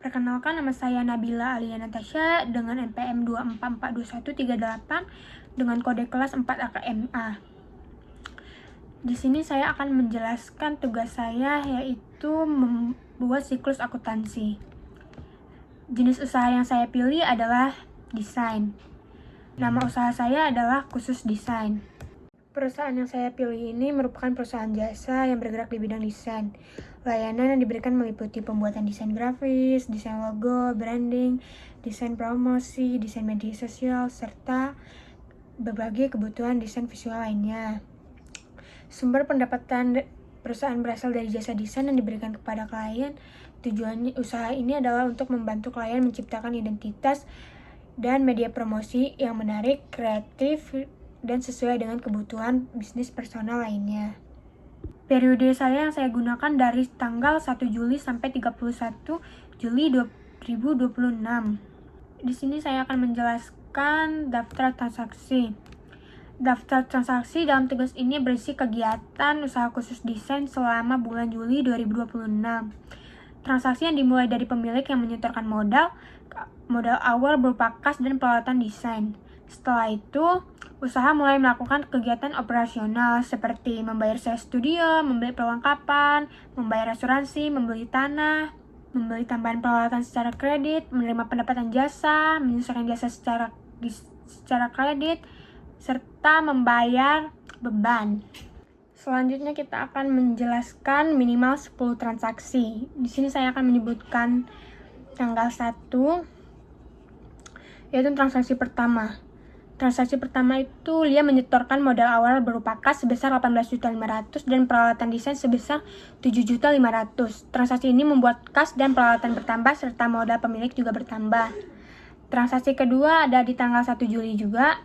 Perkenalkan, nama saya Nabila Alia Natasha dengan NPM 2442138 dengan kode kelas 4 AKMA. Di sini saya akan menjelaskan tugas saya, yaitu membuat siklus akuntansi. Jenis usaha yang saya pilih adalah desain. Nama usaha saya adalah Khusus Desain. Perusahaan yang saya pilih ini merupakan perusahaan jasa yang bergerak di bidang desain. Layanan yang diberikan meliputi pembuatan desain grafis, desain logo, branding, desain promosi, desain media sosial, serta berbagai kebutuhan desain visual lainnya. Sumber pendapatan perusahaan berasal dari jasa desain yang diberikan kepada klien. Tujuan usaha ini adalah untuk membantu klien menciptakan identitas dan media promosi yang menarik, kreatif, dan sesuai dengan kebutuhan bisnis personal lainnya. Periode saya yang saya gunakan dari tanggal 1 Juli sampai 31 Juli 2026. Di sini saya akan menjelaskan daftar transaksi. Daftar transaksi dalam tugas ini berisi kegiatan usaha khusus desain selama bulan Juli 2026. Transaksi yang dimulai dari pemilik yang menyetorkan modal awal berupa kas dan peralatan desain. Setelah itu, usaha mulai melakukan kegiatan operasional seperti membayar sewa studio, membeli perlengkapan, membayar asuransi, membeli tanah, membeli tambahan peralatan secara kredit, menerima pendapatan jasa, menyelesaikan jasa secara kredit, serta membayar beban. Selanjutnya kita akan menjelaskan minimal 10 transaksi. Di sini saya akan menyebutkan tanggal 1, yaitu transaksi pertama. Transaksi pertama itu Lia menyetorkan modal awal berupa kas sebesar 18.500.000 dan peralatan desain sebesar 7.500.000. Transaksi ini membuat kas dan peralatan bertambah serta modal pemilik juga bertambah. Transaksi kedua ada di tanggal 1 Juli juga,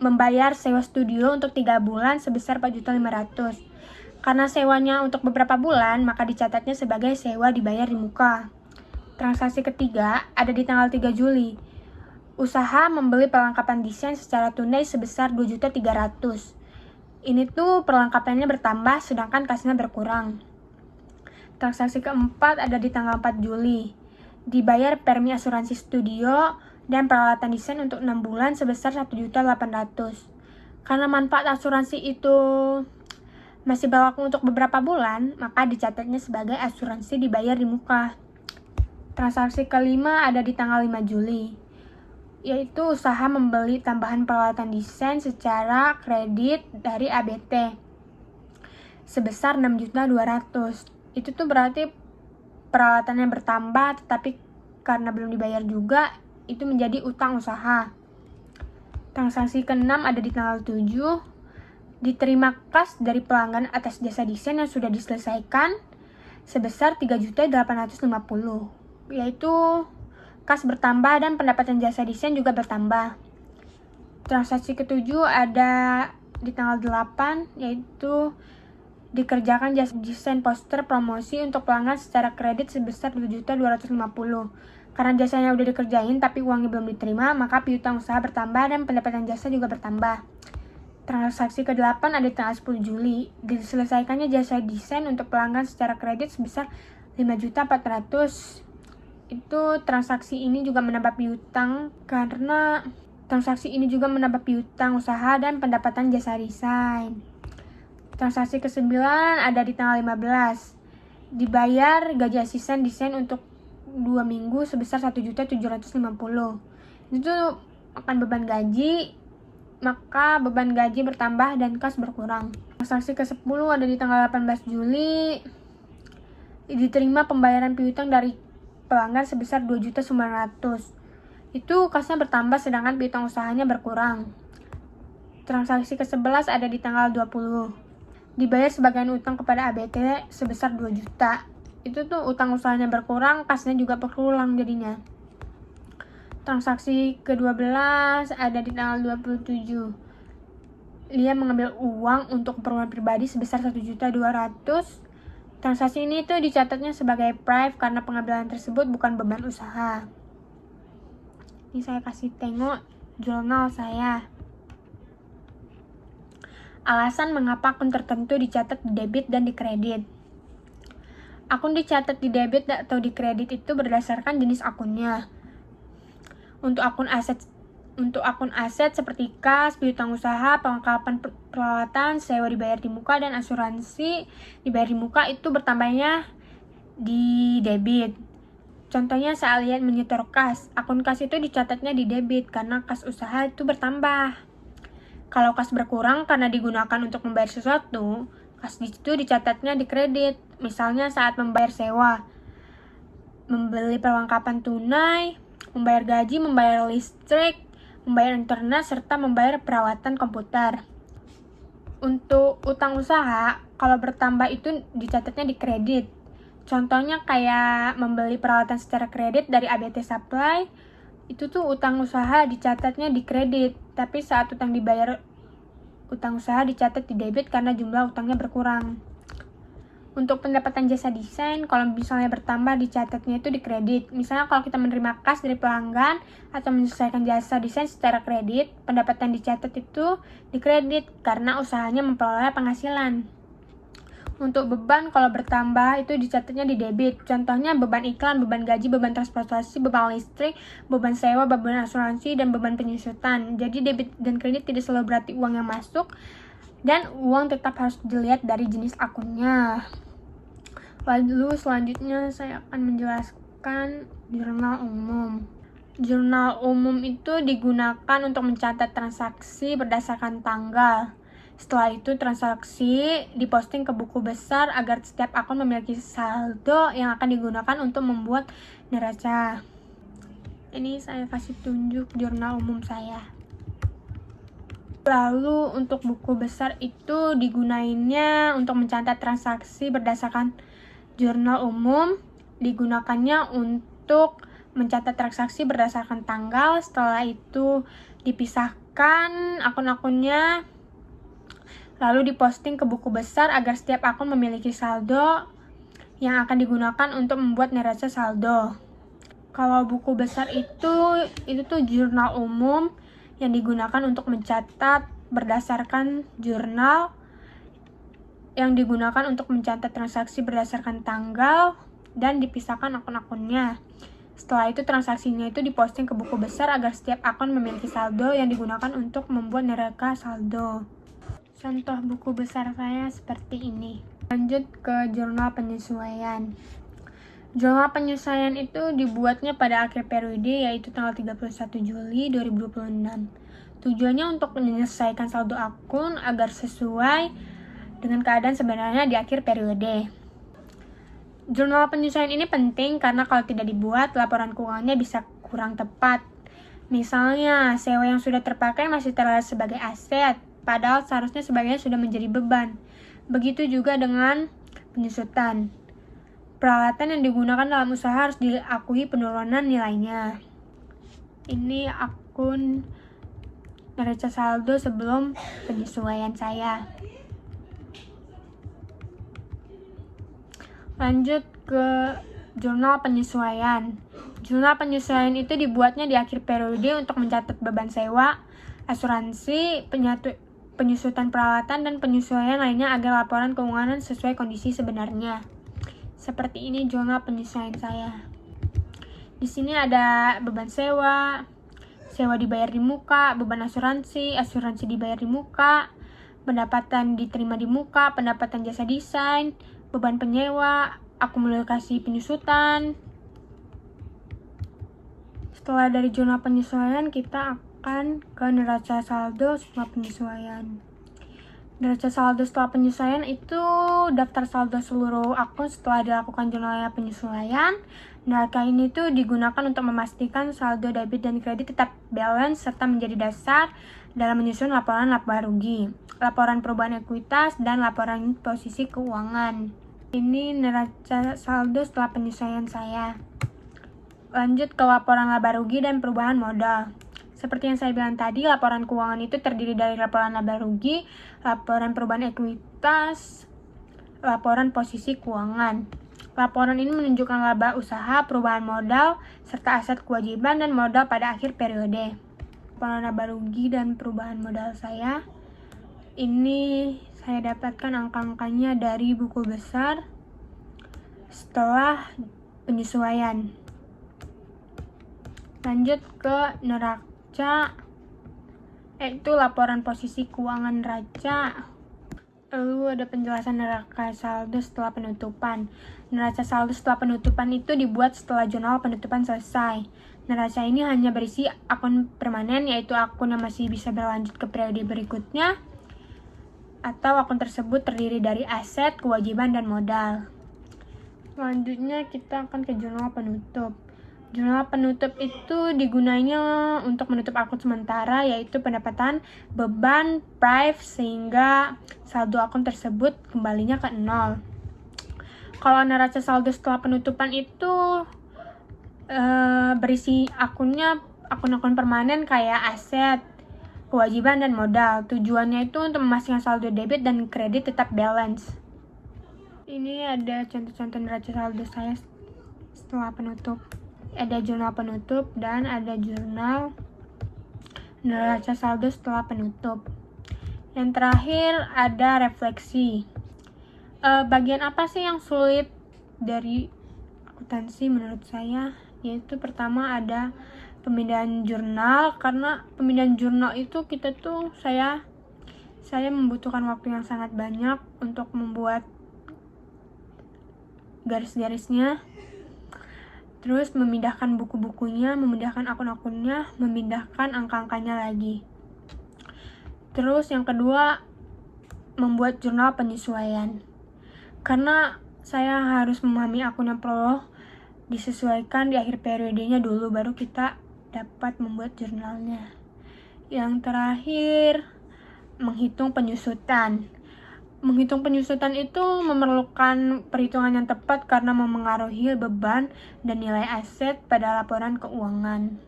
membayar sewa studio untuk 3 bulan sebesar 4.500.000. Karena sewanya untuk beberapa bulan, maka dicatatnya sebagai sewa dibayar di muka. Transaksi ketiga ada di tanggal 3 Juli. Usaha membeli perlengkapan desain secara tunai sebesar 2.300.000. Ini tuh perlengkapannya bertambah sedangkan kasnya berkurang. Transaksi keempat ada di tanggal 4 Juli. Dibayar premi asuransi studio dan peralatan desain untuk 6 bulan sebesar 1.800.000. Karena manfaat asuransi itu masih berlaku untuk beberapa bulan, maka dicatatnya sebagai asuransi dibayar di muka. Transaksi kelima ada di tanggal 5 Juli. Yaitu usaha membeli tambahan peralatan desain secara kredit dari ABT sebesar 6.200.000. Itu tuh berarti peralatannya bertambah, tetapi karena belum dibayar juga, itu menjadi utang usaha. Transaksi ke-6 ada di tanggal 7. Diterima kas dari pelanggan atas jasa desain yang sudah diselesaikan sebesar 3.850.000, yaitu kas bertambah dan pendapatan jasa desain juga bertambah. Transaksi ke-7 ada di tanggal 8, yaitu dikerjakan jasa desain poster promosi untuk pelanggan secara kredit sebesar 2.250.000. Karena jasanya udah dikerjain tapi uangnya belum diterima, maka piutang usaha bertambah dan pendapatan jasa juga bertambah. Transaksi ke-8 ada di tanggal 10 Juli. Diselesaikannya jasa desain untuk pelanggan secara kredit sebesar 5.400.000. Itu transaksi ini juga menambah piutang karena transaksi ini juga menambah piutang usaha dan pendapatan jasa desain. Transaksi ke-9 ada di tanggal 15. Dibayar gaji asisten desain untuk 2 minggu sebesar 1.750.000. Itu akan beban gaji, maka beban gaji bertambah dan kas berkurang. Transaksi ke-10 ada di tanggal 18 Juli. Diterima pembayaran piutang dari pelanggan sebesar 2.900.000. Itu kasnya bertambah sedangkan piutang usahanya berkurang. Transaksi ke-11 ada di tanggal 20. Dibayar sebagian utang kepada ABT sebesar 2 juta. Itu tuh utang usahanya berkurang, kasnya juga berkurang jadinya. Transaksi ke-12 ada di tanggal 27. Lia mengambil uang untuk keperluan pribadi sebesar 1.200.000. Transaksi ini tuh dicatatnya sebagai prive karena pengambilan tersebut bukan beban usaha. Ini saya kasih tengok jurnal saya. Alasan mengapa akun tertentu dicatat di debit dan di kredit. Akun dicatat di debit atau di kredit itu berdasarkan jenis akunnya. Untuk akun aset seperti kas, piutang usaha, pelengkapan peralatan, sewa dibayar di muka, dan asuransi dibayar di muka itu bertambahnya di debit. Contohnya saat lihat menyetor kas, akun kas itu dicatatnya di debit karena kas usaha itu bertambah. Kalau kas berkurang karena digunakan untuk membayar sesuatu, kas itu dicatatnya di kredit. Misalnya saat membayar sewa, membeli perlengkapan tunai, membayar gaji, membayar listrik, membayar internet, serta membayar perawatan komputer. Untuk utang usaha, kalau bertambah itu dicatatnya di kredit. Contohnya kayak membeli peralatan secara kredit dari ABT Supply, itu tuh utang usaha dicatatnya di kredit, tapi saat utang dibayar, utang usaha dicatat di debit karena jumlah utangnya berkurang. Untuk pendapatan jasa desain, kalau misalnya bertambah dicatatnya itu di kredit. Misalnya kalau kita menerima kas dari pelanggan atau menyelesaikan jasa desain secara kredit, pendapatan dicatat itu di kredit karena usahanya memperoleh penghasilan. Untuk beban kalau bertambah itu dicatatnya di debit. Contohnya beban iklan, beban gaji, beban transportasi, beban listrik, beban sewa, beban asuransi, dan beban penyusutan. Jadi debit dan kredit tidak selalu berarti uang yang masuk, dan uang tetap harus dilihat dari jenis akunnya. Lalu selanjutnya saya akan menjelaskan jurnal umum. Jurnal umum itu digunakan untuk mencatat transaksi berdasarkan tanggal. Setelah itu transaksi diposting ke buku besar agar setiap akun memiliki saldo yang akan digunakan untuk membuat neraca. Ini saya kasih tunjuk jurnal umum saya. Lalu untuk buku besar itu digunainnya untuk mencatat transaksi berdasarkan jurnal umum, digunakannya untuk mencatat transaksi berdasarkan tanggal. Setelah itu dipisahkan akun-akunnya, lalu diposting ke buku besar agar setiap akun memiliki saldo yang akan digunakan untuk membuat neraca saldo. Kalau buku besar itu tuh jurnal umum yang digunakan untuk mencatat berdasarkan jurnal, yang digunakan untuk mencatat transaksi berdasarkan tanggal, dan dipisahkan akun-akunnya. Setelah itu transaksinya itu diposting ke buku besar agar setiap akun memiliki saldo yang digunakan untuk membuat neraca saldo. Contoh buku besar saya seperti ini. Lanjut ke jurnal penyesuaian. Jurnal penyesuaian itu dibuatnya pada akhir periode, yaitu tanggal 31 Juli 2026. Tujuannya untuk menyelesaikan saldo akun agar sesuai dengan keadaan sebenarnya di akhir periode. Jurnal penyesuaian ini penting karena kalau tidak dibuat, laporan keuangannya bisa kurang tepat. Misalnya, sewa yang sudah terpakai masih terlihat sebagai aset, padahal seharusnya sebagian sudah menjadi beban. Begitu juga dengan penyusutan. Peralatan yang digunakan dalam usaha harus diakui penurunan nilainya. Ini akun neraca saldo sebelum penyesuaian saya. Lanjut ke jurnal penyesuaian. Jurnal penyesuaian itu dibuatnya di akhir periode untuk mencatat beban sewa, asuransi, penyusutan peralatan, dan penyesuaian lainnya agar laporan keuangan sesuai kondisi sebenarnya. Seperti ini jurnal penyesuaian saya. Di sini ada beban sewa, sewa dibayar di muka, beban asuransi, asuransi dibayar di muka, pendapatan diterima di muka, pendapatan jasa desain, beban penyewa, akumulasi penyusutan. Setelah dari jurnal penyesuaian, kita akan ke neraca saldo setelah penyesuaian. Neraca saldo setelah penyesuaian itu daftar saldo seluruh akun setelah dilakukan jurnal penyesuaian. Neraca ini tuh digunakan untuk memastikan saldo debit dan kredit tetap balance serta menjadi dasar dalam menyusun laporan laba rugi, laporan perubahan ekuitas, dan laporan posisi keuangan. Ini neraca saldo setelah penyesuaian saya. Lanjut ke laporan laba rugi dan perubahan modal. Seperti yang saya bilang tadi, laporan keuangan itu terdiri dari laporan laba rugi, laporan perubahan ekuitas, laporan posisi keuangan. Laporan ini menunjukkan laba usaha, perubahan modal, serta aset kewajiban dan modal pada akhir periode. Laporan laba rugi dan perubahan modal saya, ini saya dapatkan angka-angkanya dari buku besar. setelah penyesuaian. Lanjut ke neraca, yaitu laporan posisi keuangan neraca. Lalu ada penjelasan neraca saldo setelah penutupan. Neraca saldo setelah penutupan itu dibuat setelah jurnal penutupan selesai. Neraca ini hanya berisi akun permanen, yaitu akun yang masih bisa berlanjut ke periode berikutnya, atau akun tersebut terdiri dari aset, kewajiban, dan modal. Selanjutnya kita akan ke jurnal penutup. Jurnal penutup itu digunanya untuk menutup akun sementara, yaitu pendapatan, beban, prive, sehingga saldo akun tersebut kembalinya ke nol. Kalau neraca saldo setelah penutupan itu berisi akun-akun permanen kayak aset, kewajiban, dan modal. Tujuannya itu untuk memastikan saldo debit dan kredit tetap balance. Ini ada contoh-contoh neraca saldo saya setelah penutup. Ada jurnal penutup dan ada jurnal neraca saldo setelah penutup. Yang terakhir ada refleksi. Bagian apa sih yang sulit dari akuntansi menurut saya? Yaitu pertama ada pemindahan jurnal, karena pemindahan jurnal itu saya membutuhkan waktu yang sangat banyak untuk membuat garis-garisnya. Terus memindahkan buku-bukunya, memindahkan akun-akunnya, memindahkan angka-angkanya lagi. Terus yang kedua, membuat jurnal penyesuaian. Karena saya harus memahami akun yang perlu disesuaikan di akhir periodenya dulu, baru kita dapat membuat jurnalnya. Yang terakhir, menghitung penyusutan. Menghitung penyusutan itu memerlukan perhitungan yang tepat karena memengaruhi beban dan nilai aset pada laporan keuangan.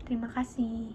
Terima kasih.